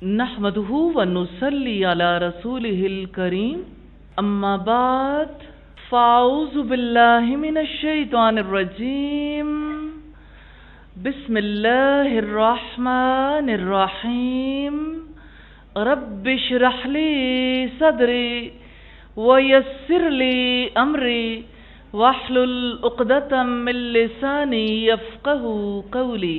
نحمده ونصلي على رسوله الكريم اما بعد فاعوذ بالله من الشيطان الرجيم بسم الله الرحمن الرحيم رب اشرح لي صدري ويسر لي امري واحلل عقدة من لساني يفقهوا قولي۔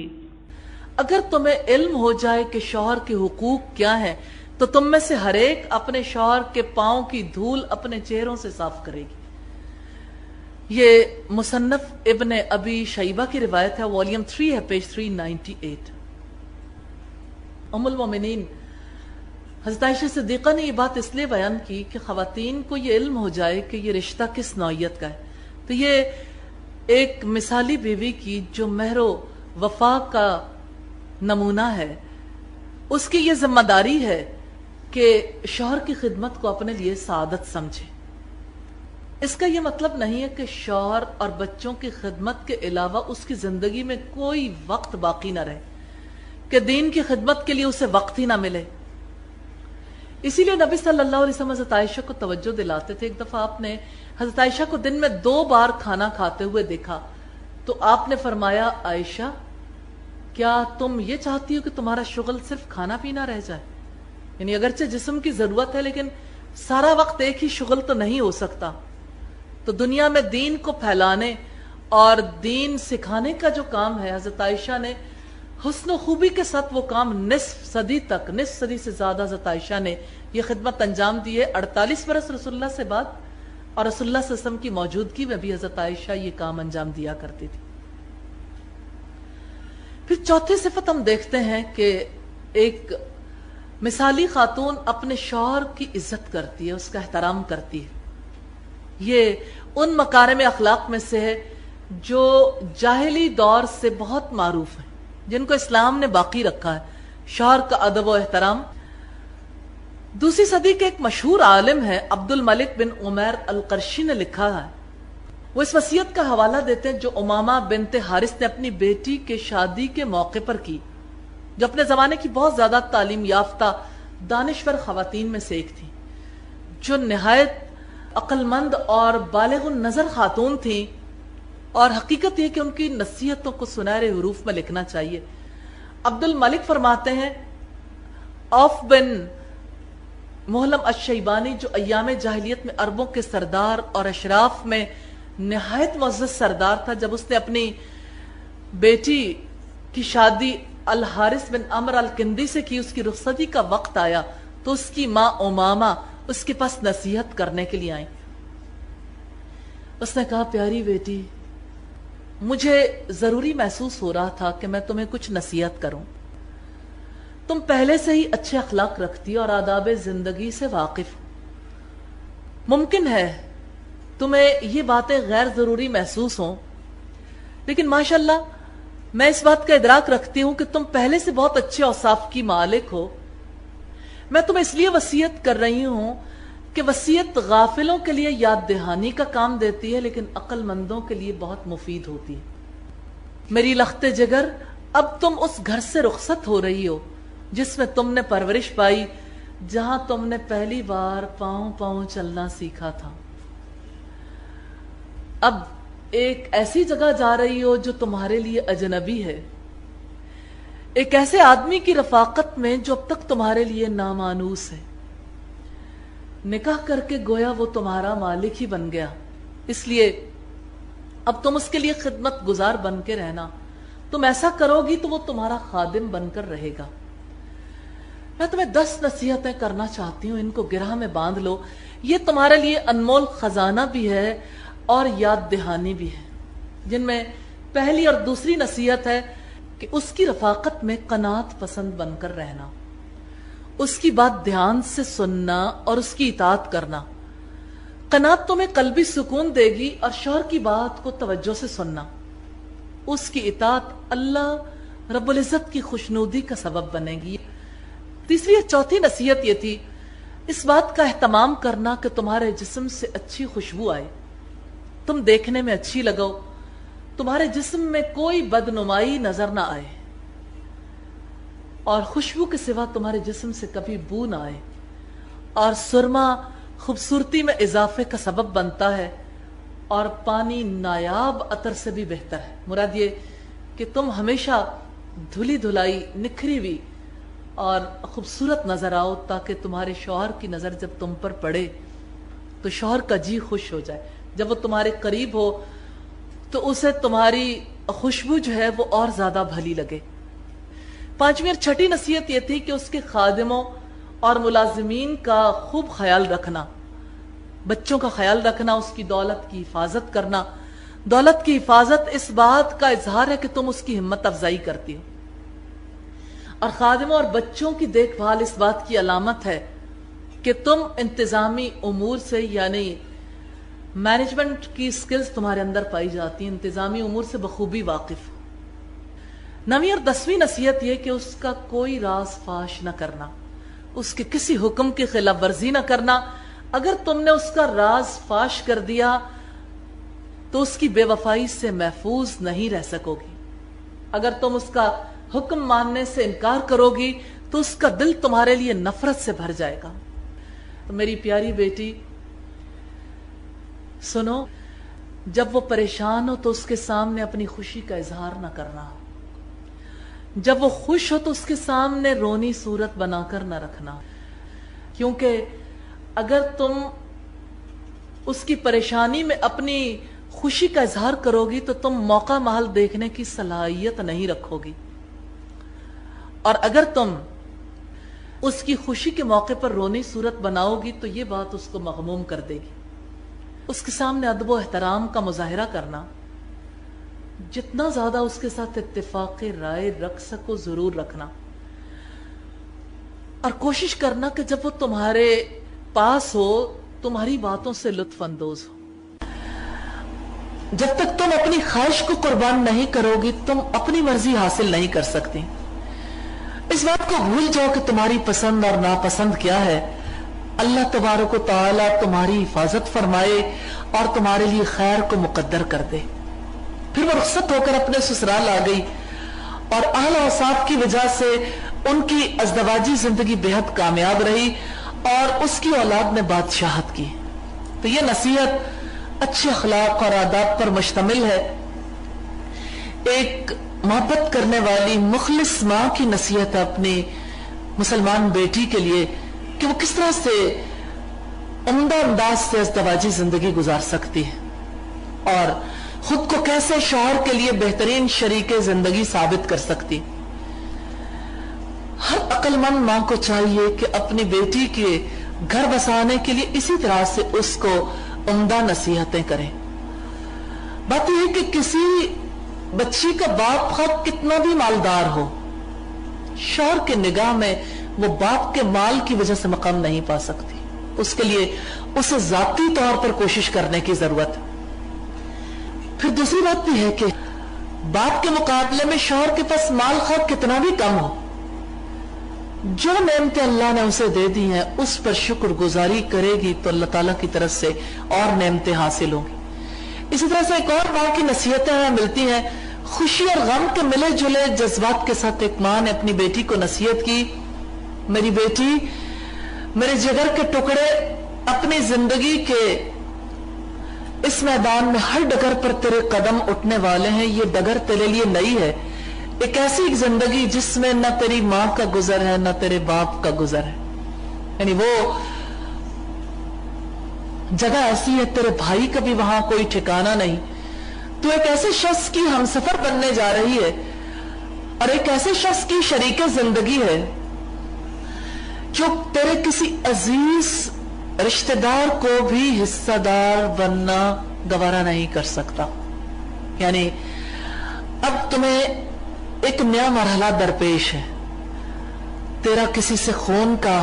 اگر تمہیں علم ہو جائے کہ شوہر کے حقوق کیا ہیں تو تم میں سے ہر ایک اپنے شوہر کے پاؤں کی دھول اپنے چہروں سے صاف کرے گی۔ یہ مصنف ابن ابی شیبہ کی روایت ہے، والیوم 3 ہے، پیج 398۔ ام المومنین حضرت عائشہ صدیقہ نے یہ بات اس لیے بیان کی کہ خواتین کو یہ علم ہو جائے کہ یہ رشتہ کس نوعیت کا ہے۔ تو یہ ایک مثالی بیوی کی جو مہر و وفا کا نمونہ ہے، اس کی یہ ذمہ داری ہے کہ شوہر کی خدمت کو اپنے لیے سعادت سمجھے۔ اس کا یہ مطلب نہیں ہے کہ شوہر اور بچوں کی خدمت کے علاوہ اس کی زندگی میں کوئی وقت باقی نہ رہے، کہ دین کی خدمت کے لیے اسے وقت ہی نہ ملے۔ اسی لیے نبی صلی اللہ علیہ وسلم حضرت عائشہ کو توجہ دلاتے تھے۔ ایک دفعہ آپ نے حضرت عائشہ کو دن میں 2 بار کھانا کھاتے ہوئے دیکھا تو آپ نے فرمایا، عائشہ کیا تم یہ چاہتی ہو کہ تمہارا شغل صرف کھانا پینا رہ جائے؟ یعنی اگرچہ جسم کی ضرورت ہے لیکن سارا وقت ایک ہی شغل تو نہیں ہو سکتا۔ تو دنیا میں دین کو پھیلانے اور دین سکھانے کا جو کام ہے، حضرت عائشہ نے حسن و خوبی کے ساتھ وہ کام نصف صدی سے زیادہ حضرت عائشہ نے یہ خدمت انجام دی ہے۔ 48 برس رسول اللہ سے بعد، اور رسول اللہ صلی اللہ علیہ وسلم کی موجودگی میں بھی حضرت عائشہ یہ کام انجام دیا کرتی تھی۔ پھر چوتھی صفت ہم دیکھتے ہیں کہ ایک مثالی خاتون اپنے شوہر کی عزت کرتی ہے، اس کا احترام کرتی ہے۔ یہ ان مکارم اخلاق میں سے ہے جو جاہلی دور سے بہت معروف ہیں، جن کو اسلام نے باقی رکھا ہے، شوہر کا ادب و احترام۔ دوسری صدی کے ایک مشہور عالم ہے عبد الملک بن عمیر القرشی نے لکھا ہے، وہ اس وصیت کا حوالہ دیتے ہیں جو امامہ بنت حارث نے اپنی بیٹی کے شادی کے موقع پر کی، جو اپنے زمانے کی بہت زیادہ تعلیم یافتہ دانشور خواتین میں سے ایک تھی، جو نہایت عقل مند اور بالغ النظر خاتون تھیں، اور حقیقت یہ کہ ان کی نصیحتوں کو سنہرے حروف میں لکھنا چاہیے۔ عبد الملک فرماتے ہیں، اوف بن محلم الشیبانی جو ایام جاہلیت میں عربوں کے سردار اور اشراف میں نہایت معزز سردار تھا، جب اس نے اپنی بیٹی کی شادی الحارث بن عمر الکندی سے کی، اس کی رخصتی کا وقت آیا تو اس کی ماں امامہ اس کے پاس نصیحت کرنے کے لیے آئیں۔ اس نے کہا، پیاری بیٹی، مجھے ضروری محسوس ہو رہا تھا کہ میں تمہیں کچھ نصیحت کروں۔ تم پہلے سے ہی اچھے اخلاق رکھتی اور آداب زندگی سے واقف ہو۔ ممکن ہے تمہیں یہ باتیں غیر ضروری محسوس ہوں، لیکن ماشاءاللہ میں اس بات کا ادراک رکھتی ہوں کہ تم پہلے سے بہت اچھے اوصاف کی مالک ہو۔ میں تمہیں اس لیے وصیت کر رہی ہوں کہ وصیت غافلوں کے لیے یاد دہانی کا کام دیتی ہے، لیکن عقل مندوں کے لیے بہت مفید ہوتی ہے۔ میری لخت جگر، اب تم اس گھر سے رخصت ہو رہی ہو جس میں تم نے پرورش پائی، جہاں تم نے پہلی بار پاؤں پاؤں چلنا سیکھا تھا۔ اب ایک ایسی جگہ جا رہی ہو جو تمہارے لیے اجنبی ہے، ایک ایسے آدمی کی رفاقت میں جو اب تک تمہارے لیے نامانوس ہے۔ نکاح کر کے گویا وہ تمہارا مالک ہی بن گیا، اس لیے اب تم اس کے لیے خدمت گزار بن کے رہنا۔ تم ایسا کرو گی تو وہ تمہارا خادم بن کر رہے گا۔ میں تمہیں 10 نصیحتیں کرنا چاہتی ہوں، ان کو گرہ میں باندھ لو۔ یہ تمہارے لیے انمول خزانہ بھی ہے اور یاد دہانی بھی ہے، جن میں پہلی اور دوسری نصیحت ہے کہ اس کی رفاقت میں قناعت پسند بن کر رہنا، اس کی بات دھیان سے سننا اور اس کی اطاعت کرنا۔ قناعت تمہیں قلبی سکون دے گی اور شوہر کی بات کو توجہ سے سننا، اس کی اطاعت اللہ رب العزت کی خوشنودی کا سبب بنے گی۔ تیسری اور چوتھی نصیحت یہ تھی، اس بات کا اہتمام کرنا کہ تمہارے جسم سے اچھی خوشبو آئے، تم دیکھنے میں اچھی لگو، تمہارے جسم میں کوئی بدنمائی نظر نہ آئے، اور خوشبو کے سوا تمہارے جسم سے کبھی بو نہ آئے، اور سرما خوبصورتی میں اضافے کا سبب بنتا ہے، اور پانی نایاب عطر سے بھی بہتر ہے۔ مراد یہ کہ تم ہمیشہ دھلی دھلائی، نکھری ہوئی اور خوبصورت نظر آؤ، تاکہ تمہارے شوہر کی نظر جب تم پر پڑے تو شوہر کا جی خوش ہو جائے، جب وہ تمہارے قریب ہو تو اسے تمہاری خوشبو جو ہے وہ اور زیادہ بھلی لگے۔ پانچویں اور چھٹی نصیحت یہ تھی کہ اس کے خادموں اور ملازمین کا خوب خیال رکھنا، بچوں کا خیال رکھنا، اس کی دولت کی حفاظت کرنا۔ دولت کی حفاظت اس بات کا اظہار ہے کہ تم اس کی ہمت افزائی کرتی ہو، اور خادموں اور بچوں کی دیکھ بھال اس بات کی علامت ہے کہ تم انتظامی امور سے، یعنی مینجمنٹ کی سکلز تمہارے اندر پائی جاتی ہیں، انتظامی امور سے بخوبی واقف ہو۔ 9ویں اور 10ویں نصیحت یہ کہ اس کا کوئی راز فاش نہ کرنا، اس کے کسی حکم کی خلاف ورزی نہ کرنا۔ اگر تم نے اس کا راز فاش کر دیا تو اس کی بے وفائی سے محفوظ نہیں رہ سکو گی۔ اگر تم اس کا حکم ماننے سے انکار کرو گی تو اس کا دل تمہارے لیے نفرت سے بھر جائے گا۔ تو میری پیاری بیٹی سنو، جب وہ پریشان ہو تو اس کے سامنے اپنی خوشی کا اظہار نہ کرنا، جب وہ خوش ہو تو اس کے سامنے رونی صورت بنا کر نہ رکھنا، کیونکہ اگر تم اس کی پریشانی میں اپنی خوشی کا اظہار کرو گی تو تم موقع محل دیکھنے کی صلاحیت نہیں رکھو گی، اور اگر تم اس کی خوشی کے موقع پر رونی صورت بناؤ گی تو یہ بات اس کو مغموم کر دے گی۔ اس کے سامنے ادب و احترام کا مظاہرہ کرنا، جتنا زیادہ اس کے ساتھ اتفاق رائے رکھ سکو ضرور رکھنا، اور کوشش کرنا کہ جب وہ تمہارے پاس ہو تمہاری باتوں سے لطف اندوز ہو۔ جب تک تم اپنی خواہش کو قربان نہیں کرو گی تم اپنی مرضی حاصل نہیں کر سکتی۔ اس بات کو بھول جاؤ کہ تمہاری پسند اور ناپسند کیا ہے۔ اللہ تبارک و تعالی تمہاری حفاظت فرمائے اور تمہارے لیے خیر کو مقدر کر دے۔ پھر وہ رخصت ہو کر اپنے سسرال آ گئی، اور اہل و صاحب کی وجہ سے ان کی ازدواجی زندگی بہت کامیاب رہی اور اس کی اولاد نے بادشاہت کی۔ تو یہ نصیحت اچھے اخلاق اور آداب پر مشتمل ہے۔ ایک محبت کرنے والی مخلص ماں کی نصیحت ہے اپنی مسلمان بیٹی کے لیے کہ وہ کس طرح سے عمدہ انداز سے ازدواجی زندگی گزار سکتی ہے اور خود کو کیسے شوہر کے لیے بہترین شریک زندگی ثابت کر سکتی۔ ہر عقل مند ماں کو چاہیے کہ اپنی بیٹی کے گھر بسانے کے لیے اسی طرح سے اس کو عمدہ نصیحتیں کریں۔ بات یہ ہے کہ کسی بچی کا باپ خود کتنا بھی مالدار ہو، شوہر کے نگاہ میں وہ باپ کے مال کی وجہ سے مقام نہیں پا سکتی۔ اس کے لیے اسے ذاتی طور پر کوشش کرنے کی ضرورت۔ پھر دوسری بات بھی ہے کہ باپ کے مقابلے میں شوہر کے پاس مال خواہ کتنا بھی کم ہو، جو نعمتیں اللہ نے اسے دے دی ہیں اس پر شکر گزاری کرے گی تو اللہ تعالیٰ کی طرف سے اور نعمتیں حاصل ہوں گی۔ اسی طرح سے ایک اور ماں کی نصیحتیں ہمیں ملتی ہیں، خوشی اور غم کے ملے جلے جذبات کے ساتھ ایک ماں نے اپنی بیٹی کو نصیحت کی، میری بیٹی، میرے جگر کے ٹکڑے، اپنی زندگی کے اس میدان میں ہر ڈگر پر تیرے قدم اٹھنے والے ہیں، یہ ڈگر تیرے لیے نئی ہے، ایک ایسی زندگی جس میں نہ تیری ماں کا گزر ہے نہ تیرے باپ کا گزر ہے، یعنی وہ جگہ ایسی ہے تیرے بھائی کا بھی وہاں کوئی ٹھکانہ نہیں، تو ایک ایسے شخص کی ہمسفر بننے جا رہی ہے اور ایک ایسے شخص کی شریک زندگی ہے جو تیرے کسی عزیز رشتہ دار کو بھی حصہ دار بننا گوارا نہیں کر سکتا۔ یعنی اب تمہیں ایک نیا مرحلہ درپیش ہے، تیرا کسی سے خون کا،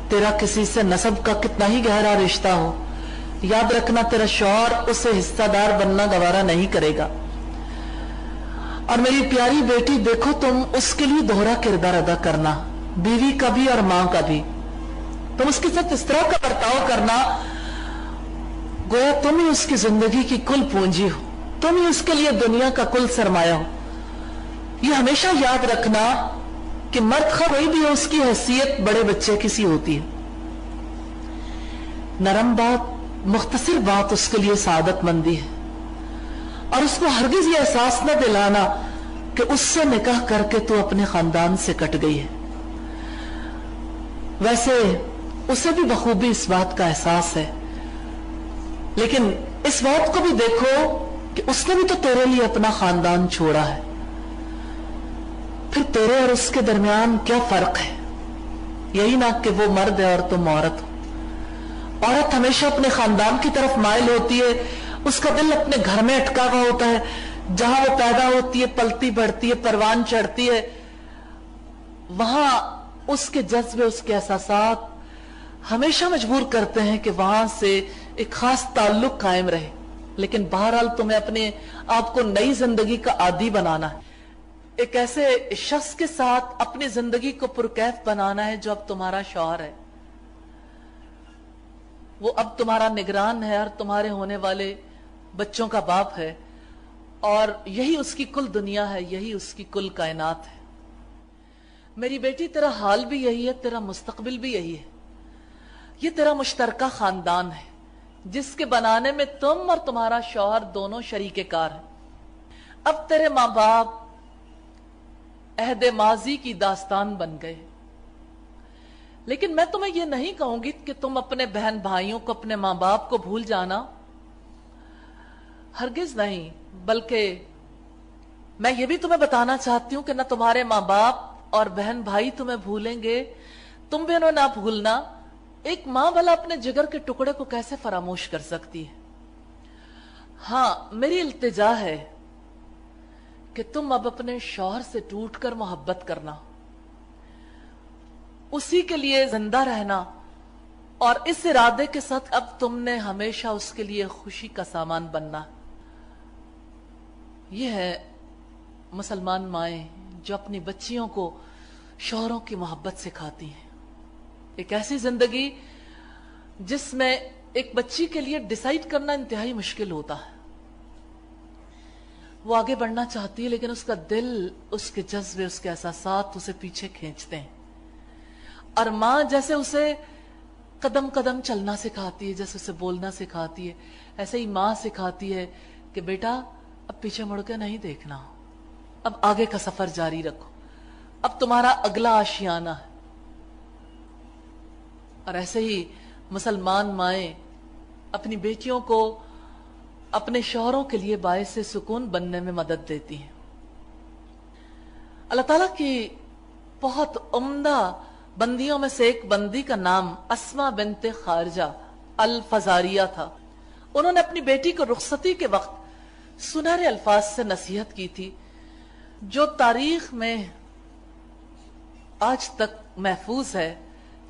تیرا کسی سے نسب کا کتنا ہی گہرا رشتہ ہو، یاد رکھنا تیرا شوہر اسے حصہ دار بننا گوارا نہیں کرے گا۔ اور میری پیاری بیٹی دیکھو، تم اس کے لیے دوہرا کردار ادا کرنا، بیوی کا بھی اور ماں کا بھی، تم اس کے ساتھ اس طرح کا برتاؤ کرنا گویا تم ہی اس کی زندگی کی کل پونجی ہو، تم ہی اس کے لیے دنیا کا کل سرمایہ ہو۔ یہ ہمیشہ یاد رکھنا کہ مرد خواہ کوئی بھی ہو اس کی حیثیت بڑے بچے کی سی ہوتی ہے. نرم بات، مختصر بات اس کے لیے سعادت مندی ہے، اور اس کو ہرگز یہ احساس نہ دلانا کہ اس سے نکاح کر کے تو اپنے خاندان سے کٹ گئی ہے. ویسے اسے بھی بخوبی اس بات کا احساس ہے، لیکن اس بات کو بھی دیکھو کہ اس نے بھی تو تیرے لیے اپنا خاندان چھوڑا ہے. پھر تیرے اور اس کے درمیان کیا فرق ہے؟ یہی نہ کہ وہ مرد ہے اور تم عورت ہو. عورت ہمیشہ اپنے خاندان کی طرف مائل ہوتی ہے، اس کا دل اپنے گھر میں اٹکا ہوا ہوتا ہے، جہاں وہ پیدا ہوتی ہے، پلتی بڑھتی ہے، پروان چڑھتی ہے، وہاں اس کے جذبے، اس کے احساسات ہمیشہ مجبور کرتے ہیں کہ وہاں سے ایک خاص تعلق قائم رہے. لیکن بہرحال تمہیں اپنے آپ کو نئی زندگی کا عادی بنانا ہے، ایک ایسے شخص کے ساتھ اپنی زندگی کو پرکیف بنانا ہے جو اب تمہارا شوہر ہے. وہ اب تمہارا نگران ہے اور تمہارے ہونے والے بچوں کا باپ ہے، اور یہی اس کی کل دنیا ہے، یہی اس کی کل کائنات ہے. میری بیٹی، تیرا حال بھی یہی ہے، تیرا مستقبل بھی یہی ہے. یہ تیرا مشترکہ خاندان ہے جس کے بنانے میں تم اور تمہارا شوہر دونوں شریک کار ہیں. اب تیرے ماں باپ عہد ماضی کی داستان بن گئے، لیکن میں تمہیں یہ نہیں کہوں گی کہ تم اپنے بہن بھائیوں کو، اپنے ماں باپ کو بھول جانا، ہرگز نہیں. بلکہ میں یہ بھی تمہیں بتانا چاہتی ہوں کہ نہ تمہارے ماں باپ اور بہن بھائی تمہیں بھولیں گے، تم بھی انہیں نہ بھولنا. ایک ماں بھلا اپنے جگر کے ٹکڑے کو کیسے فراموش کر سکتی ہے؟ ہاں، میری التجا ہے کہ تم اب اپنے شوہر سے ٹوٹ کر محبت کرنا، اسی کے لیے زندہ رہنا، اور اس ارادے کے ساتھ اب تم نے ہمیشہ اس کے لیے خوشی کا سامان بننا. یہ ہے مسلمان مائیں جو اپنی بچیوں کو شوہروں کی محبت سکھاتی ہیں. ایک ایسی زندگی جس میں ایک بچی کے لیے ڈیسائیڈ کرنا انتہائی مشکل ہوتا ہے. وہ آگے بڑھنا چاہتی ہے لیکن اس کا دل، اس کے جذبے، اس کے احساسات اسے پیچھے کھینچتے ہیں. اور ماں جیسے اسے قدم قدم چلنا سکھاتی ہے، جیسے اسے بولنا سکھاتی ہے، ایسے ہی ماں سکھاتی ہے کہ بیٹا اب پیچھے مڑ کے نہیں دیکھنا، اب آگے کا سفر جاری رکھو، اب تمہارا اگلا آشیانہ ہے. اور ایسے ہی مسلمان مائیں اپنی بیٹیوں کو اپنے شوہروں کے لیے باعث سکون بننے میں مدد دیتی ہیں. اللہ تعالیٰ کی بہت عمدہ بندیوں میں سے ایک بندی کا نام اسما بنت خارجہ الفزاریہ تھا. انہوں نے اپنی بیٹی کو رخصتی کے وقت سنہرے الفاظ سے نصیحت کی تھی جو تاریخ میں آج تک محفوظ ہے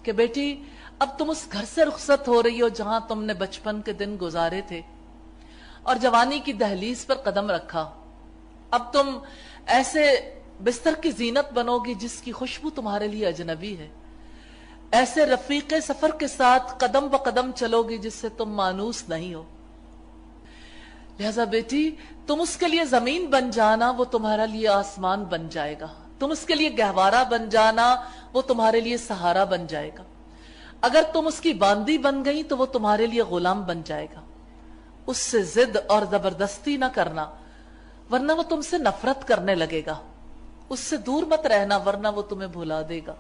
کہ بیٹی اب تم اس گھر سے رخصت ہو رہی ہو جہاں تم نے بچپن کے دن گزارے تھے اور جوانی کی دہلیز پر قدم رکھا. اب تم ایسے بستر کی زینت بنو گی جس کی خوشبو تمہارے لیے اجنبی ہے، ایسے رفیق سفر کے ساتھ قدم بہ قدم چلو گی جس سے تم مانوس نہیں ہو. لہذا بیٹی تم اس کے لیے زمین بن جانا، وہ تمہارا لیے آسمان بن جائے گا. تم اس کے لیے گہوارہ بن جانا، وہ تمہارے لیے سہارا بن جائے گا. اگر تم اس کی باندی بن گئی تو وہ تمہارے لیے غلام بن جائے گا. اس سے ضد اور زبردستی نہ کرنا ورنہ وہ تم سے نفرت کرنے لگے گا. اس سے دور مت رہنا ورنہ وہ تمہیں بھلا دے گا.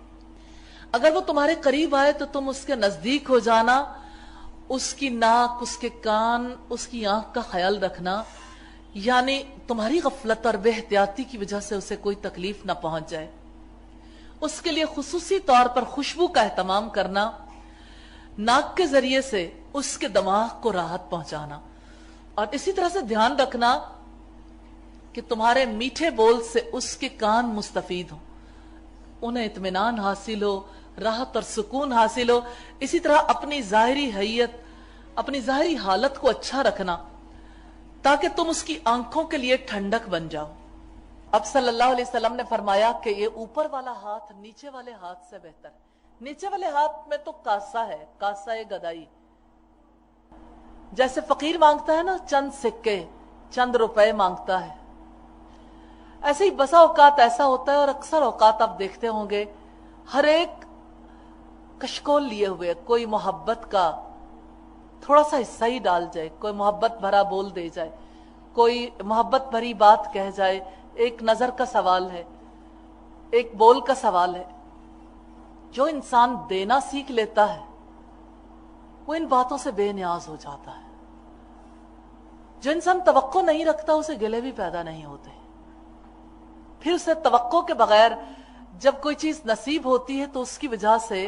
اگر وہ تمہارے قریب آئے تو تم اس کے نزدیک ہو جانا، اس کی ناک، اس کے کان، اس کی آنکھ کا خیال رکھنا، یعنی تمہاری غفلت اور بے احتیاطی کی وجہ سے اسے کوئی تکلیف نہ پہنچ جائے. اس کے لیے خصوصی طور پر خوشبو کا اہتمام کرنا، ناک کے ذریعے سے اس کے دماغ کو راحت پہنچانا، اور اسی طرح سے دھیان رکھنا کہ تمہارے میٹھے بول سے اس کے کان مستفید ہوں، انہیں اطمینان حاصل ہو، راحت اور سکون حاصل ہو. اسی طرح اپنی ظاہری حیت، اپنی ظاہری حالت کو اچھا رکھنا تاکہ تم اس کی آنکھوں کے لیے ٹھنڈک بن جاؤ. اب صلی اللہ علیہ وسلم نے فرمایا کہ یہ اوپر والا ہاتھ نیچے والے ہاتھ سے بہتر ہے. نیچے والے ہاتھ میں تو کاسا ہے، کاسا گدائی. جیسے فقیر مانگتا ہے نا چند سکے، چند روپے مانگتا ہے، ایسے ہی بسا اوقات ایسا ہوتا ہے، اور اکثر اوقات آپ دیکھتے ہوں گے ہر ایک کشکول لیے ہوئے، کوئی محبت کا تھوڑا سا حصہ ہی ڈال جائے، کوئی محبت بھرا بول دے جائے، کوئی محبت بھری بات کہہ جائے، ایک نظر کا سوال ہے، ایک بول کا سوال ہے۔ جو انسان دینا سیکھ لیتا ہے وہ ان باتوں سے بے نیاز ہو جاتا ہے۔ جو انسان توقع نہیں رکھتا اسے گلے بھی پیدا نہیں ہوتے، پھر اسے توقع کے بغیر جب کوئی چیز نصیب ہوتی ہے تو اس کی وجہ سے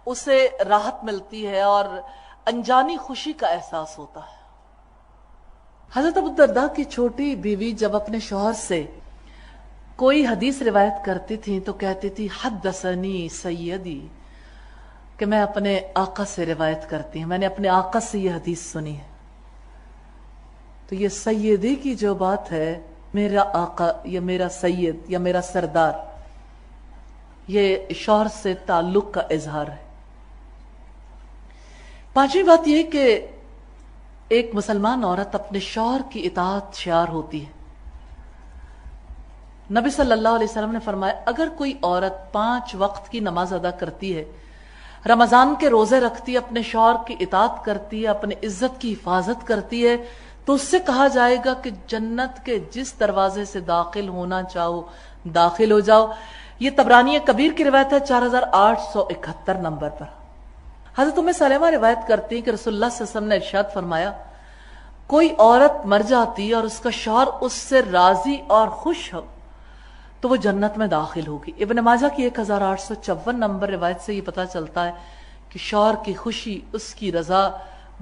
اسے راحت ملتی ہے اور انجانی خوشی کا احساس ہوتا ہے۔ حضرت ابو الدرداء کی چھوٹی بیوی جب اپنے شوہر سے کوئی حدیث روایت کرتی تھی تو کہتی تھی حدثنی سیدی، کہ میں اپنے آقا سے روایت کرتی ہوں، میں نے اپنے آقا سے یہ حدیث سنی ہے۔ تو یہ سیدی کی جو بات ہے، میرا آقا یا میرا سید یا میرا سردار، یہ شوہر سے تعلق کا اظہار ہے۔ پانچویں بات یہ کہ ایک مسلمان عورت اپنے شوہر کی اطاعت شعار ہوتی ہے۔ نبی صلی اللہ علیہ وسلم نے فرمایا اگر کوئی عورت 5 وقت کی نماز ادا کرتی ہے، رمضان کے روزے رکھتی ہے، اپنے شوہر کی اطاعت کرتی ہے، اپنے عزت کی حفاظت کرتی ہے، تو اس سے کہا جائے گا کہ جنت کے جس دروازے سے داخل ہونا چاہو داخل ہو جاؤ۔ یہ طبرانی کبیر کی روایت ہے 4871 نمبر پر۔ حضرت ام سلمہ روایت کرتی ہیں کہ رسول اللہ صلی اللہ علیہ وسلم نے ارشاد فرمایا کوئی عورت مر جاتی ہے اور اس کا شوہر اس سے راضی اور خوش ہو تو وہ جنت میں داخل ہوگی۔ ابن ماجہ کی 1854 نمبر روایت سے یہ پتہ چلتا ہے کہ شوہر کی خوشی، اس کی رضا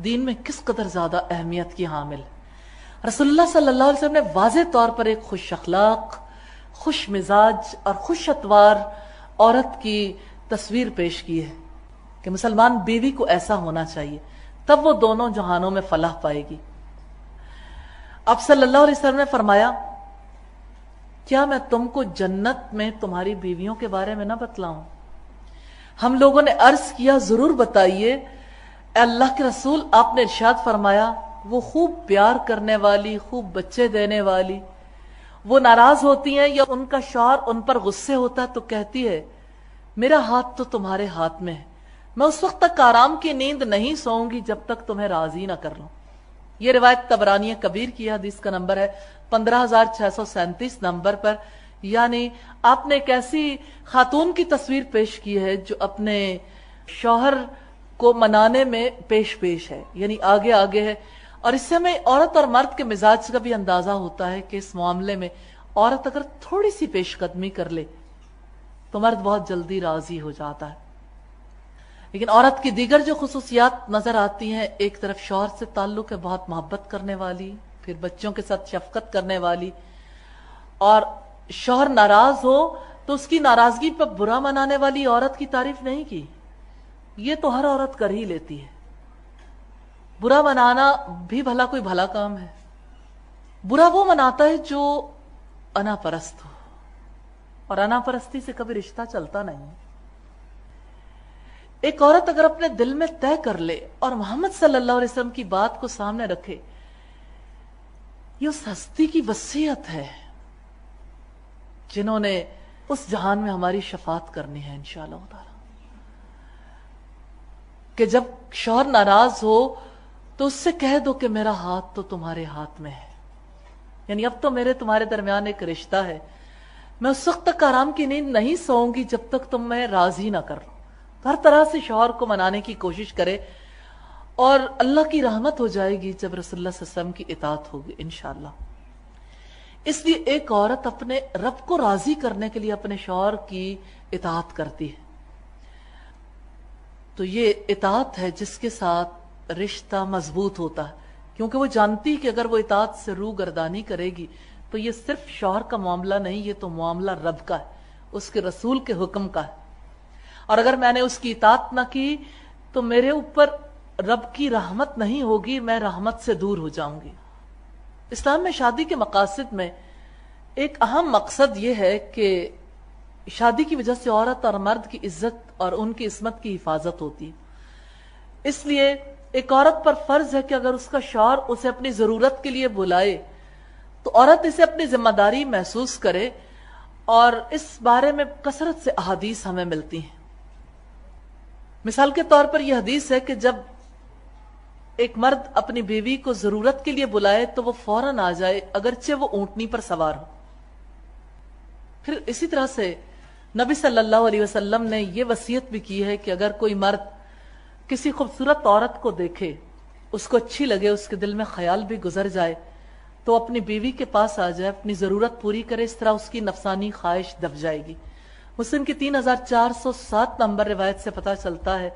دین میں کس قدر زیادہ اہمیت کی حامل ہے۔ رسول اللہ صلی اللہ علیہ وسلم نے واضح طور پر ایک خوش اخلاق، خوش مزاج اور خوش اتوار عورت کی تصویر پیش کی ہے کہ مسلمان بیوی کو ایسا ہونا چاہیے، تب وہ دونوں جہانوں میں فلاح پائے گی۔ آپ صلی اللہ علیہ وسلم نے فرمایا کیا میں تم کو جنت میں تمہاری بیویوں کے بارے میں نہ بتلاؤں؟ ہم لوگوں نے عرض کیا ضرور بتائیے اے اللہ کے رسول۔ آپ نے ارشاد فرمایا وہ خوب پیار کرنے والی، خوب بچے دینے والی، وہ ناراض ہوتی ہیں یا ان کا شوہر ان پر غصے ہوتا ہے تو کہتی ہے میرا ہاتھ تو تمہارے ہاتھ میں ہے، میں اس وقت تک آرام کی نیند نہیں سوؤں گی جب تک تمہیں راضی نہ کر لوں۔ یہ روایت طبرانی کبیر کی حدیث کا نمبر ہے 15637 نمبر پر۔ یعنی آپ نے ایک ایسی خاتون کی تصویر پیش کی ہے جو اپنے شوہر کو منانے میں پیش ہے، یعنی آگے آگے ہے۔ اور اس سے ہمیں عورت اور مرد کے مزاج کا بھی اندازہ ہوتا ہے کہ اس معاملے میں عورت اگر تھوڑی سی پیش قدمی کر لے تو مرد بہت جلدی راضی ہو جاتا ہے۔ لیکن عورت کی دیگر جو خصوصیات نظر آتی ہیں، ایک طرف شوہر سے تعلق ہے، بہت محبت کرنے والی، پھر بچوں کے ساتھ شفقت کرنے والی، اور شوہر ناراض ہو تو اس کی ناراضگی پر برا منانے والی عورت کی تعریف نہیں کی۔ یہ تو ہر عورت کر ہی لیتی ہے، برا منانا بھی بھلا کوئی بھلا کام ہے۔ برا وہ مناتا ہے جو انا پرست ہو، اور انا پرستی سے کبھی رشتہ چلتا نہیں۔ ایک عورت اگر اپنے دل میں طے کر لے اور محمد صلی اللہ علیہ وسلم کی بات کو سامنے رکھے، یہ اس ہستی کی وصیت ہے جنہوں نے اس جہان میں ہماری شفاعت کرنی ہے انشاءاللہ تعالی، کہ جب شوہر ناراض ہو تو اس سے کہہ دو کہ میرا ہاتھ تو تمہارے ہاتھ میں ہے، یعنی اب تو میرے تمہارے درمیان ایک رشتہ ہے، میں اس وقت تک آرام کی نیند نہیں سوؤں گی جب تک تم میں راضی نہ کر لو۔ ہر طرح سے شوہر کو منانے کی کوشش کرے، اور اللہ کی رحمت ہو جائے گی جب رسول اللہ صلی اللہ علیہ وسلم کی اطاعت ہوگی انشاءاللہ۔ اس لیے ایک عورت اپنے رب کو راضی کرنے کے لیے اپنے شوہر کی اطاعت کرتی ہے، تو یہ اطاعت ہے جس کے ساتھ رشتہ مضبوط ہوتا ہے، کیونکہ وہ جانتی کہ اگر وہ اطاعت سے روح گردانی کرے گی تو یہ صرف شوہر کا معاملہ نہیں، یہ تو معاملہ رب کا ہے، اس کے رسول کے حکم کا ہے، اور اگر میں نے اس کی اطاعت نہ کی تو میرے اوپر رب کی رحمت نہیں ہوگی، میں رحمت سے دور ہو جاؤں گی۔ اسلام میں شادی کے مقاصد میں ایک اہم مقصد یہ ہے کہ شادی کی وجہ سے عورت اور مرد کی عزت اور ان کی عصمت کی حفاظت ہوتی ہے۔ اس لیے ایک عورت پر فرض ہے کہ اگر اس کا شوہر اسے اپنی ضرورت کے لیے بلائے تو عورت اسے اپنی ذمہ داری محسوس کرے، اور اس بارے میں کثرت سے احادیث ہمیں ملتی ہیں۔ مثال کے طور پر یہ حدیث ہے کہ جب ایک مرد اپنی بیوی کو ضرورت کے لیے بلائے تو وہ فوراً آ جائے، اگرچہ وہ اونٹنی پر سوار ہو۔ پھر اسی طرح سے نبی صلی اللہ علیہ وسلم نے یہ وصیت بھی کی ہے کہ اگر کوئی مرد کسی خوبصورت عورت کو دیکھے، اس کو اچھی لگے، اس کے دل میں خیال بھی گزر جائے، تو اپنی بیوی کے پاس آ جائے، اپنی ضرورت پوری کرے، اس طرح اس کی نفسانی خواہش دب جائے گی۔ مسلم کی 3407 نمبر روایت سے پتہ چلتا ہے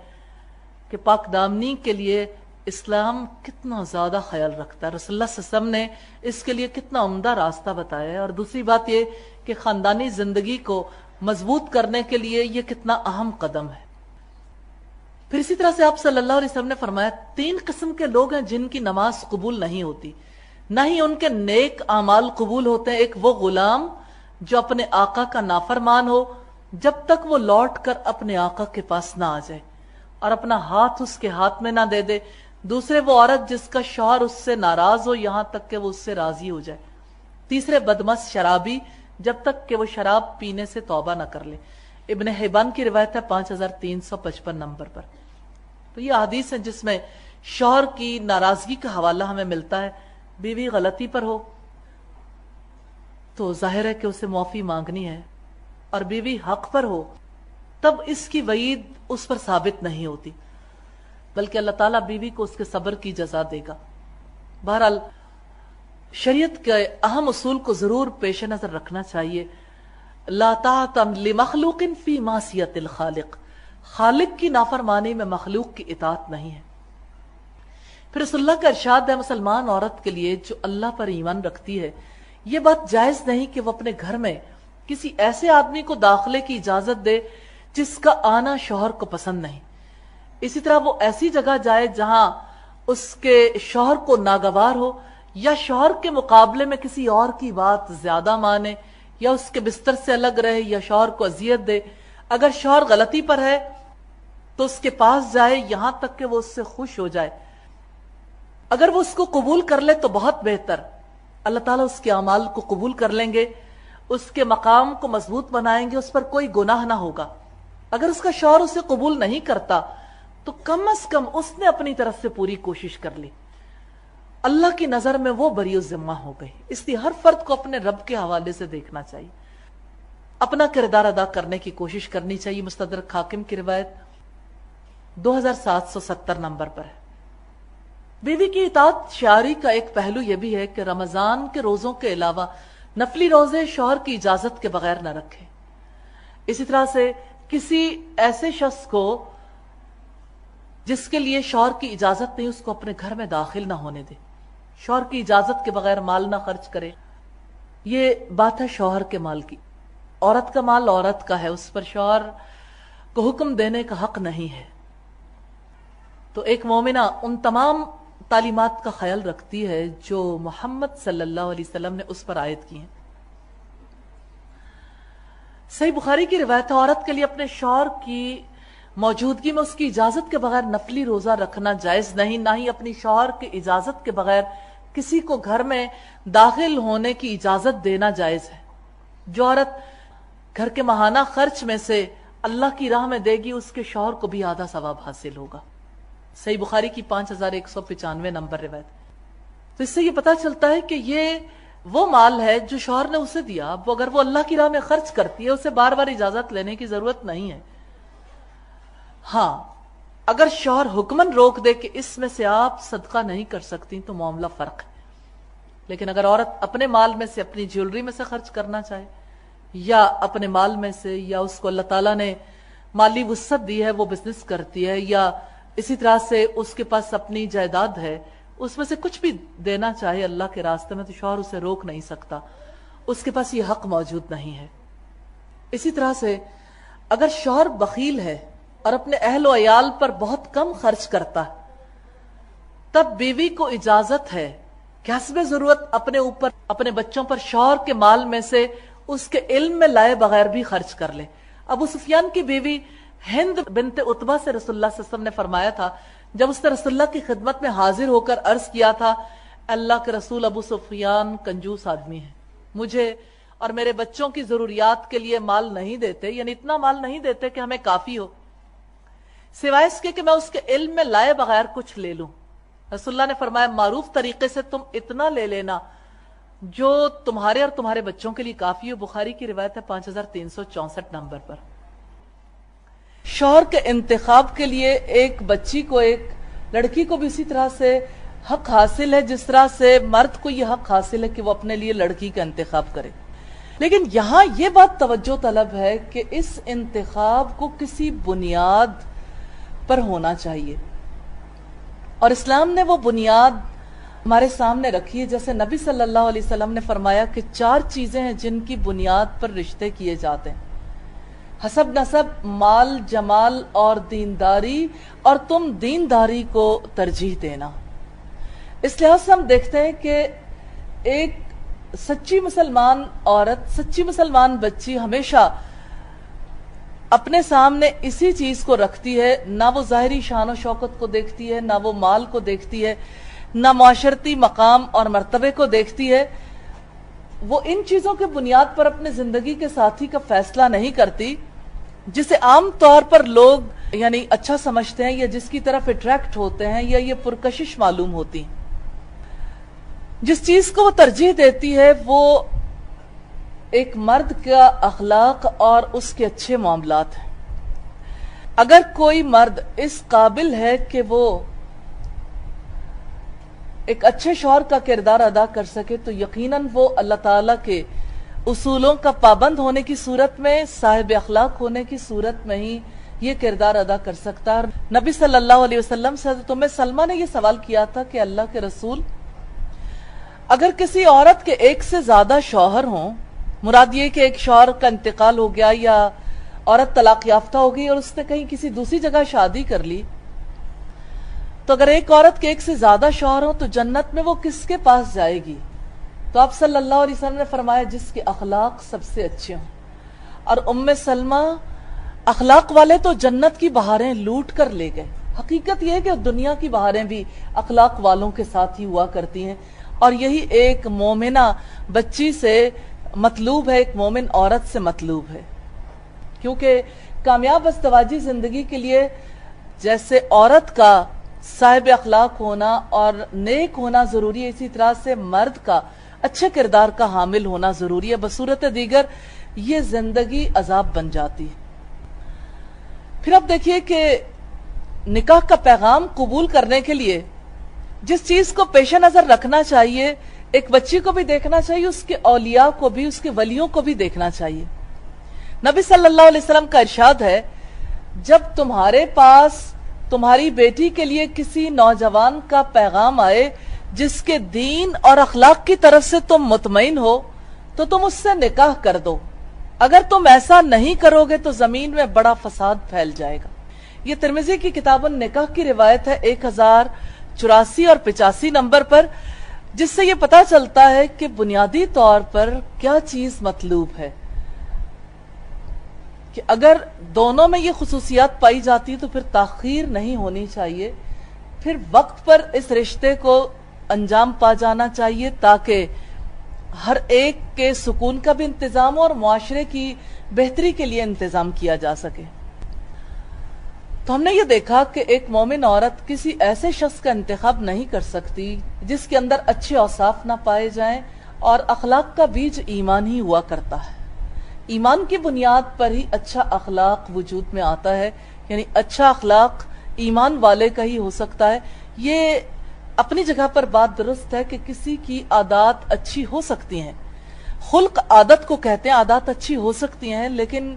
کہ پاک دامنی کے لیے اسلام کتنا زیادہ خیال رکھتا ہے، رسول اللہ صلی اللہ علیہ وسلم نے اس کے لیے کتنا عمدہ راستہ بتایا ہے۔ اور دوسری بات یہ کہ خاندانی زندگی کو مضبوط کرنے کے لیے یہ کتنا اہم قدم ہے۔ پھر اسی طرح سے آپ صلی اللہ علیہ وسلم نے فرمایا 3 قسم کے لوگ ہیں جن کی نماز قبول نہیں ہوتی، نہ ہی ان کے نیک اعمال قبول ہوتے ہیں۔ ایک وہ غلام جو اپنے آقا کا نافرمان ہو جب تک وہ لوٹ کر اپنے آقا کے پاس نہ آ جائے اور اپنا ہاتھ اس کے ہاتھ میں نہ دے دے۔ دوسرے وہ عورت جس کا شوہر اس سے ناراض ہو یہاں تک کہ وہ اس سے راضی ہو جائے۔ تیسرے بدمست شرابی جب تک کہ وہ شراب پینے سے توبہ نہ کر لے۔ ابن حبان کی روایت ہے 5355 نمبر پر۔ تو یہ حدیث ہے جس میں شوہر کی ناراضگی کا حوالہ ہمیں ملتا ہے۔ بیوی غلطی پر ہو تو ظاہر ہے کہ اسے معافی مانگنی ہے، اور بیوی حق پر ہو تب اس کی وعید اس پر ثابت نہیں ہوتی، بلکہ اللہ تعالیٰ بیوی کو اس کے صبر کی جزا دے گا۔ بہرحال شریعت کے اہم اصول کو ضرور پیش نظر رکھنا چاہیے۔ لا طاعت لمخلوق فی معصیت الخالق، خالق کی نافرمانی میں مخلوق کی اطاعت نہیں ہے۔ پھر رسول اللہ کا ارشاد ہے مسلمان عورت کے لیے جو اللہ پر ایمان رکھتی ہے، یہ بات جائز نہیں کہ وہ اپنے گھر میں کسی ایسے آدمی کو داخلے کی اجازت دے جس کا آنا شوہر کو پسند نہیں۔ اسی طرح وہ ایسی جگہ جائے جہاں اس کے شوہر کو ناگوار ہو، یا شوہر کے مقابلے میں کسی اور کی بات زیادہ مانے، یا اس کے بستر سے الگ رہے، یا شوہر کو اذیت دے۔ اگر شوہر غلطی پر ہے تو اس کے پاس جائے یہاں تک کہ وہ اس سے خوش ہو جائے۔ اگر وہ اس کو قبول کر لے تو بہت بہتر، اللہ تعالیٰ اس کے اعمال کو قبول کر لیں گے، اس کے مقام کو مضبوط بنائیں گے، اس پر کوئی گناہ نہ ہوگا۔ اگر اس کا شوہر اسے قبول نہیں کرتا تو کم از کم اس نے اپنی طرف سے پوری کوشش کر لی، اللہ کی نظر میں وہ بری الذمہ ہو گئی۔ اس لیے ہر فرد کو اپنے رب کے حوالے سے دیکھنا چاہیے، اپنا کردار ادا کرنے کی کوشش کرنی چاہیے۔ مستدرک حاکم کی روایت 2770 نمبر پر ہے۔ بیوی کی اطاعت شعاری کا ایک پہلو یہ بھی ہے کہ رمضان کے روزوں کے علاوہ نفلی روزے شوہر کی اجازت کے بغیر نہ رکھے۔ اسی طرح سے کسی ایسے شخص کو جس کے لیے شوہر کی اجازت نہیں، اس کو اپنے گھر میں داخل نہ ہونے دے۔ شوہر کی اجازت کے بغیر مال نہ خرچ کرے۔ یہ بات ہے شوہر کے مال کی۔ عورت کا مال عورت کا ہے، اس پر شوہر کو حکم دینے کا حق نہیں ہے۔ تو ایک مومنہ ان تمام تعلیمات کا خیال رکھتی ہے جو محمد صلی اللہ علیہ وسلم نے اس پر عائد کی ہیں۔ صحیح بخاری کی روایت ہے عورت کے لیے اپنے شوہر کی موجودگی میں اس کی اجازت کے بغیر نفلی روزہ رکھنا جائز نہیں، نہ ہی اپنی شوہر کی اجازت کے بغیر کسی کو گھر میں داخل ہونے کی اجازت دینا جائز ہے۔ جو عورت گھر کے ماہانہ خرچ میں سے اللہ کی راہ میں دے گی اس کے شوہر کو بھی آدھا ثواب حاصل ہوگا۔ صحیح بخاری کی 5195 نمبر روایت۔ تو اس سے یہ پتہ چلتا ہے کہ یہ وہ مال ہے جو شوہر نے اسے دیا، اب اگر وہ اللہ کی راہ میں خرچ کرتی ہے اسے بار بار اجازت لینے کی ضرورت نہیں ہے۔ ہاں اگر شوہر حکمن روک دے کہ اس میں سے آپ صدقہ نہیں کر سکتی تو معاملہ فرق ہے، لیکن اگر عورت اپنے مال میں سے اپنی جیولری میں سے خرچ کرنا چاہے، یا اپنے مال میں سے، یا اس کو اللہ تعالیٰ نے مالی وسعت دی ہے، وہ بزنس کرتی ہے، یا اسی طرح سے اس کے پاس اپنی جائیداد ہے، اس میں سے کچھ بھی دینا چاہے اللہ کے راستے میں، تو شوہر اسے روک نہیں سکتا، اس کے پاس یہ حق موجود نہیں ہے۔ اسی طرح سے اگر شوہر بخیل ہے اور اپنے اہل و عیال پر بہت کم خرچ کرتا ہے، تب بیوی کو اجازت ہے کہ حسب ضرورت اپنے اوپر، اپنے بچوں پر شوہر کے مال میں سے اس کے علم میں لائے بغیر بھی خرچ کر لے۔ ابو سفیان کی بیوی ہند بنت عتبہ سے رسول اللہ صلی اللہ علیہ وسلم نے فرمایا تھا، جب اس نے رسول اللہ کی خدمت میں حاضر ہو کر عرض کیا تھا اللہ کے رسول ابو سفیان کنجوس آدمی ہے، مجھے اور میرے بچوں کی ضروریات کے لیے مال نہیں دیتے، یعنی اتنا مال نہیں دیتے کہ ہمیں کافی ہو، سوائے اس کے کہ میں اس کے علم میں لائے بغیر کچھ لے لوں۔ رسول اللہ نے فرمایا معروف طریقے سے تم اتنا لے لینا جو تمہارے اور تمہارے بچوں کے لیے کافی ہو۔ بخاری کی روایت ہے 5364 نمبر پر۔ شوہر کے انتخاب کے لیے ایک بچی کو، ایک لڑکی کو بھی اسی طرح سے حق حاصل ہے جس طرح سے مرد کو یہ حق حاصل ہے کہ وہ اپنے لیے لڑکی کا انتخاب کرے، لیکن یہاں یہ بات توجہ طلب ہے کہ اس انتخاب کو کسی بنیاد پر ہونا چاہیے، اور اسلام نے وہ بنیاد ہمارے سامنے رکھی ہے۔ جیسے نبی صلی اللہ علیہ وسلم نے فرمایا کہ 4 چیزیں ہیں جن کی بنیاد پر رشتے کیے جاتے ہیں: حسب نسب، مال جمال اور دینداری، اور تم دینداری کو ترجیح دینا۔ اس لحاظ سے ہم دیکھتے ہیں کہ ایک سچی مسلمان عورت، سچی مسلمان بچی ہمیشہ اپنے سامنے اسی چیز کو رکھتی ہے، نہ وہ ظاہری شان و شوکت کو دیکھتی ہے، نہ وہ مال کو دیکھتی ہے، نہ معاشرتی مقام اور مرتبے کو دیکھتی ہے۔ وہ ان چیزوں کے بنیاد پر اپنے زندگی کے ساتھی کا فیصلہ نہیں کرتی جسے عام طور پر لوگ یعنی اچھا سمجھتے ہیں یا جس کی طرف اٹریکٹ ہوتے ہیں یا یہ پرکشش معلوم ہوتی ہیں۔ جس چیز کو وہ ترجیح دیتی ہے وہ ایک مرد کا اخلاق اور اس کے اچھے معاملات ہیں۔ اگر کوئی مرد اس قابل ہے کہ وہ ایک اچھے شوہر کا کردار ادا کر سکے تو یقیناً وہ اللہ تعالیٰ کے اصولوں کا پابند ہونے کی صورت میں، صاحب اخلاق ہونے کی صورت میں ہی یہ کردار ادا کر سکتا ہے۔ نبی صلی اللہ علیہ وسلم سے حضرت ام سلمہ نے یہ سوال کیا تھا کہ اللہ کے رسول، اگر کسی عورت کے ایک سے زیادہ شوہر ہوں، مراد یہ کہ ایک شوہر کا انتقال ہو گیا یا عورت طلاق یافتہ ہو گئی اور اس نے کہیں کسی دوسری جگہ شادی کر لی، تو اگر ایک عورت کے ایک سے زیادہ شوہر ہوں تو جنت میں وہ کس کے پاس جائے گی؟ تو آپ صلی اللہ علیہ وسلم نے فرمایا جس کے اخلاق سب سے اچھے ہوں۔ اور ام سلمہ اخلاق والے تو جنت کی بہاریں لوٹ کر لے گئے۔ حقیقت یہ ہے کہ دنیا کی بہاریں بھی اخلاق والوں کے ساتھ ہی ہوا کرتی ہیں، اور یہی ایک مومنہ بچی سے مطلوب ہے، ایک مومن عورت سے مطلوب ہے، کیونکہ کامیاب ازدواجی زندگی کے لیے جیسے عورت کا صاحب اخلاق ہونا اور نیک ہونا ضروری ہے، اسی طرح سے مرد کا اچھے کردار کا حامل ہونا ضروری ہے، بصورت دیگر یہ زندگی عذاب بن جاتی ہے۔ پھر اب دیکھیے کہ نکاح کا پیغام قبول کرنے کے لیے جس چیز کو پیش نظر رکھنا چاہیے، ایک بچی کو بھی دیکھنا چاہیے، اس کے اولیاء کو بھی، اس کے ولیوں کو بھی دیکھنا چاہیے۔ نبی صلی اللہ علیہ وسلم کا ارشاد ہے، جب تمہارے پاس تمہاری بیٹی کے لیے کسی نوجوان کا پیغام آئے جس کے دین اور اخلاق کی طرف سے تم مطمئن ہو تو تم اس سے نکاح کر دو، اگر تم ایسا نہیں کرو گے تو زمین میں بڑا فساد پھیل جائے گا۔ یہ ترمذی کی کتاب النکاح کی روایت ہے 1084 اور 85 نمبر پر، جس سے یہ پتہ چلتا ہے کہ بنیادی طور پر کیا چیز مطلوب ہے، کہ اگر دونوں میں یہ خصوصیات پائی جاتی تو پھر تاخیر نہیں ہونی چاہیے، پھر وقت پر اس رشتے کو انجام پا جانا چاہیے تاکہ ہر ایک کے سکون کا بھی انتظام ہو اور معاشرے کی بہتری کے لیے انتظام کیا جا سکے۔ تو ہم نے یہ دیکھا کہ ایک مومن عورت کسی ایسے شخص کا انتخاب نہیں کر سکتی جس کے اندر اچھے اوصاف نہ پائے جائیں، اور اخلاق کا بیج ایمان ہی ہوا کرتا ہے۔ ایمان کی بنیاد پر ہی اچھا اخلاق وجود میں آتا ہے، یعنی اچھا اخلاق ایمان والے کا ہی ہو سکتا ہے۔ یہ اپنی جگہ پر بات درست ہے کہ کسی کی عادات اچھی ہو سکتی ہیں، خلق عادت کو کہتے ہیں، عادات اچھی ہو سکتی ہیں، لیکن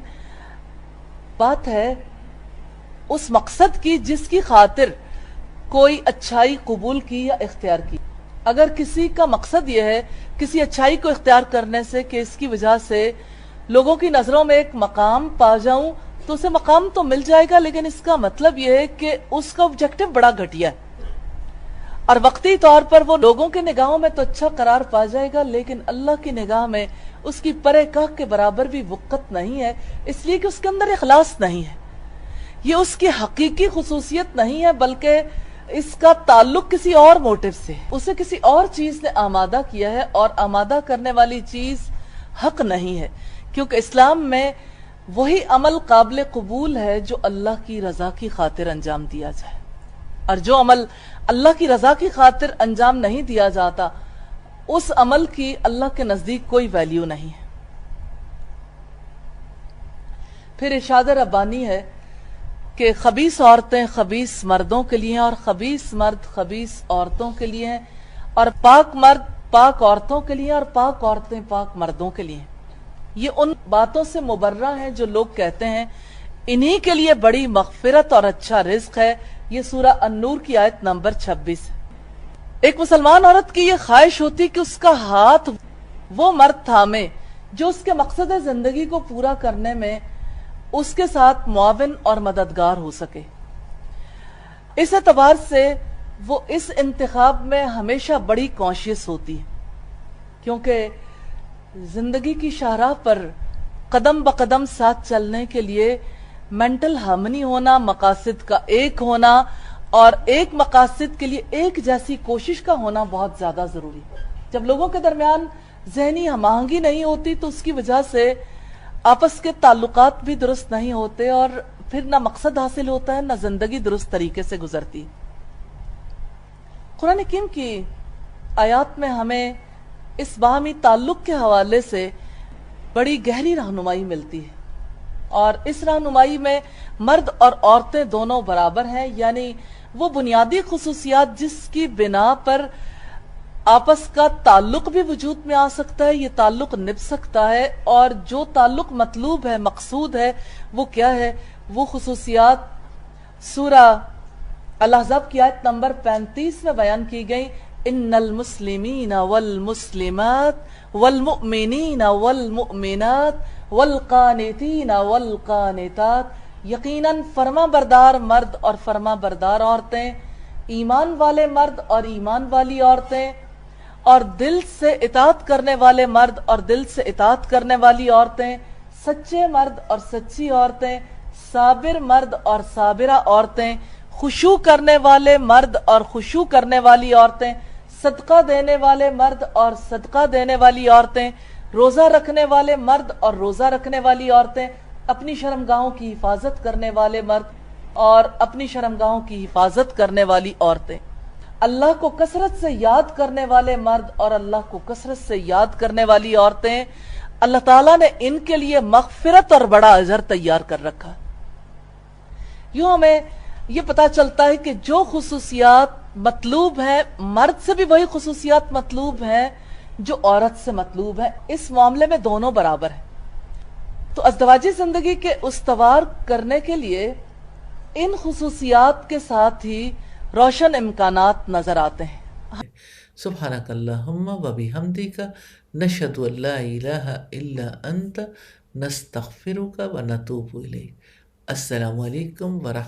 بات ہے اس مقصد کی جس کی خاطر کوئی اچھائی قبول کی یا اختیار کی۔ اگر کسی کا مقصد یہ ہے کسی اچھائی کو اختیار کرنے سے کہ اس کی وجہ سے لوگوں کی نظروں میں ایک مقام پا جاؤں، تو اسے مقام تو مل جائے گا، لیکن اس کا مطلب یہ ہے کہ اس کا آبجیکٹو بڑا گھٹیا ہے، اور وقتی طور پر وہ لوگوں کے نگاہوں میں تو اچھا قرار پا جائے گا، لیکن اللہ کی نگاہ میں اس کی پرے کاہ کے برابر بھی وقت نہیں ہے، اس لیے کہ اس کے اندر اخلاص نہیں ہے۔ یہ اس کی حقیقی خصوصیت نہیں ہے، بلکہ اس کا تعلق کسی اور موٹو سے، اسے کسی اور چیز نے آمادہ کیا ہے، اور آمادہ کرنے والی چیز حق نہیں ہے، کیونکہ اسلام میں وہی عمل قابل قبول ہے جو اللہ کی رضا کی خاطر انجام دیا جائے، اور جو عمل اللہ کی رضا کی خاطر انجام نہیں دیا جاتا اس عمل کی اللہ کے نزدیک کوئی ویلیو نہیں ہے۔ پھر ارشاد ربانی ہے کہ خبیث عورتیں خبیث مردوں کے لیے ہیں، اور خبیث مرد خبیث عورتوں کے لیے ہیں، اور پاک مرد پاک عورتوں کے لیے، اور پاک عورتیں پاک مردوں کے لیے ہیں۔ یہ ان باتوں سے مبرہ ہیں جو لوگ کہتے ہیں انہی کے لیے بڑی مغفرت اور اچھا رزق ہے۔ یہ سورہ النور کی آیت نمبر 26 ہے۔ ایک مسلمان عورت کی یہ خواہش ہوتی کہ اس کا ہاتھ وہ مرد تھامے جو اس کے مقصد زندگی کو پورا کرنے میں اس کے ساتھ معاون اور مددگار ہو سکے۔ اس اعتبار سے وہ اس انتخاب میں ہمیشہ بڑی کانشیس ہوتی ہے، کیونکہ زندگی کی شاہراہ پر قدم بقدم ساتھ چلنے کے لیے مینٹل ہارمنی ہونا، مقاصد کا ایک ہونا، اور ایک مقاصد کے لیے ایک جیسی کوشش کا ہونا بہت زیادہ ضروری ہے۔ جب لوگوں کے درمیان ذہنی ہم آہنگی نہیں ہوتی تو اس کی وجہ سے آپس کے تعلقات بھی درست نہیں ہوتے، اور پھر نہ مقصد حاصل ہوتا ہے نہ زندگی درست طریقے سے گزرتی۔ قرآن حکیم کی آیات میں ہمیں اس باہمی تعلق کے حوالے سے بڑی گہری رہنمائی ملتی ہے، اور اس رہنمائی میں مرد اور عورتیں دونوں برابر ہیں، یعنی وہ بنیادی خصوصیات جس کی بنا پر آپس کا تعلق بھی وجود میں آ سکتا ہے، یہ تعلق نبھ سکتا ہے، اور جو تعلق مطلوب ہے، مقصود ہے، وہ کیا ہے؟ وہ خصوصیات سورہ الاحزاب کی آیت نمبر 35 میں بیان کی گئی۔ ان المسلمین والمسلمات والمؤمنین والمؤمنات والقانتین والقانتات، یقیناً فرما بردار مرد اور فرما بردار عورتیں، ایمان والے مرد اور ایمان والی عورتیں، اور دل سے اطاعت کرنے والے مرد اور دل سے اطاعت کرنے والی عورتیں، سچے مرد اور سچی عورتیں، صابر مرد اور صابرہ عورتیں، خشوع کرنے والے مرد اور خشوع کرنے والی عورتیں، صدقہ دینے والے مرد اور صدقہ دینے والی عورتیں، روزہ رکھنے والے مرد اور روزہ رکھنے والی عورتیں، اپنی شرمگاہوں کی حفاظت کرنے والے مرد اور اپنی شرمگاہوں کی حفاظت کرنے والی عورتیں، اللہ کو کثرت سے یاد کرنے والے مرد اور اللہ کو کثرت سے یاد کرنے والی عورتیں، اللہ تعالیٰ نے ان کے لیے مغفرت اور بڑا اجر تیار کر رکھا۔ یوں ہمیں یہ پتا چلتا ہے کہ جو خصوصیات مطلوب ہیں، مرد سے بھی وہی خصوصیات مطلوب ہیں جو عورت سے مطلوب ہیں، اس معاملے میں دونوں برابر ہیں۔ تو ازدواجی زندگی کے استوار کرنے کے لیے ان خصوصیات کے ساتھ ہی روشن امکانات نظر آتے ہیں۔ سبحانک اللہم و بحمدک، نشہد ان لا الہ الا انت، نستغفرک و نتوب الیک۔ السلام علیکم ورحمۃ